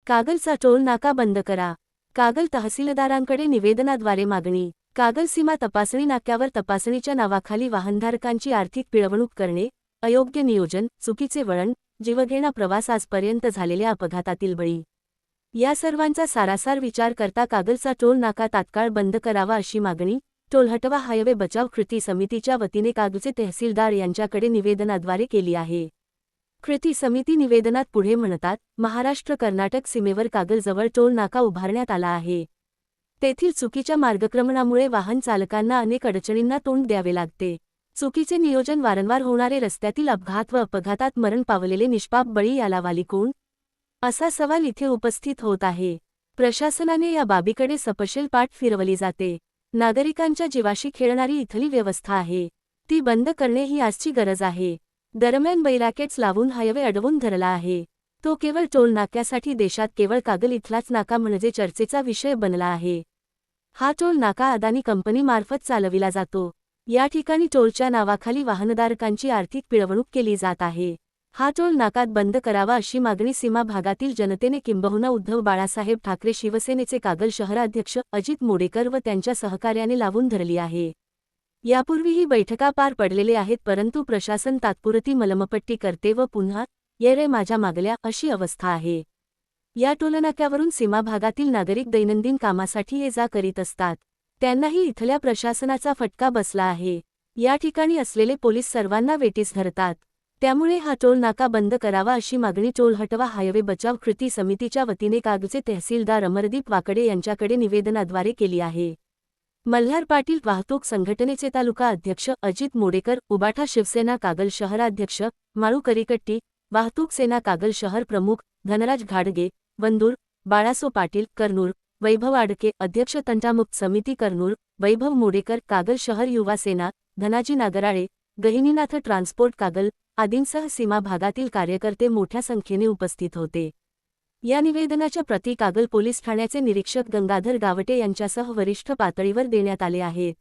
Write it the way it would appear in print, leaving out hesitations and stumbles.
कागलचा toll नाका बंद करा. कागल तहसीलदारांकडे निवेदनाद्वारे मागणी. कागल सीमा तपासणी नाक्यावर तपासणीच्या नावाखाली वाहनधारकांची आर्थिक पिळवणूक करणे, अयोग्य नियोजन, चुकीचे वळण, जीवघेणा प्रवास, आजपर्यंत झालेल्या अपघातातील बळी या सर्वांचा सारासार विचार करता कागलचा टोल नाका तात्काळ बंद करावा अशी मागणी टोल हटवा हायवे बचाव कृती समितीच्या वतीने कागलचे तहसीलदार यांच्याकडे निवेदनाद्वारे केली आहे. कृती समिती निवेदनात पुढे म्हणतात, महाराष्ट्र कर्नाटक सीमेवर कागलजवळ टोल नाका उभारण्यात आला आहे. तेथील चुकीच्या मार्गक्रमणामुळे वाहन चालकांना अनेक अडचणींना तोंड द्यावे लागते. चुकीचे नियोजन, वारंवार होणारे रस्त्यातील अपघात व अपघातात मरण पावलेले निष्पाप बळी याला वाली कोण, असा सवाल इथे उपस्थित होत आहे. प्रशासनाने या बाबीकडे सपशेल पाठ फिरवली जाते. नागरिकांच्या जीवाशी खेळणारी इथली व्यवस्था आहे, ती बंद करणे ही आजची गरज आहे. दरम्यान बैरॅकेट्स लावून हायवे अडवून धरला आहे. तो केवळ टोल नाक्यासाठी देशात केवळ कागल इथलाच नाका म्हणजे चर्चेचा विषय बनला आहे. हा टोल नाका अदानी कंपनीमार्फत चालविला जातो. या ठिकाणी टोलच्या नावाखाली वाहनधारकांची आर्थिक पिळवणूक केली जात आहे. हा टोल नाका बंद करावा अशी मागणी सीमा भागातील जनतेने किंबहुना उद्धव बाळासाहेब ठाकरे शिवसेनेचे कागल शहराध्यक्ष अजित मोडेकर व त्यांच्या सहकार्याने लावून धरली आहे. यापूर्वीही बैठका पार पडलेले आहेत, परंतु प्रशासन तात्पुरती मलमपट्टी करते व पुन्हा ये रे माझ्या मागल्या अशी अवस्था आहे. या टोलनाक्यावरून सीमा भागातील नागरिक दैनंदिन कामासाठी ये जा करीत असतात. त्यांनाही इथल्या प्रशासनाचा फटका बसला आहे. या ठिकाणी असलेले पोलीस सर्वांना वेटीस धरतात. त्यामुळे हा टोल नाका बंद करावा अशी मागणी टोल हटवा हायवे बचाव कृती समितीच्या वतीने कागलचे तहसीलदार अमरदीप वाकडे यांच्याकडे निवेदनाद्वारे केली आहे. मल्हार पाटील वाहतूक संघटनेचे तालुका अध्यक्ष अजित मोडेकर, उबाठा शिवसेना कागल शहराध्यक्ष माळू करिकट्टी, वाहतूक सेना कागल शहर प्रमुख धनराज घाडगे, वंदूर, बाळासो पाटील, कर्नूर, वैभव आडके, अध्यक्ष तंटामुक्त समिती कर्नूर, वैभव मोडेकर, कागल शहर युवा सेना, धनाजी नागराळे, गहिनीनाथ ट्रान्सपोर्ट कागल आदींसह सीमा भागातील कार्यकर्ते मोठ्या संख्येने उपस्थित होते. या निवेदनाच्या प्रती कागल पोलीस ठाण्याचे निरीक्षक गंगाधर गावटे यांच्यासह वरिष्ठ पातळीवर देण्यात आले आहेत.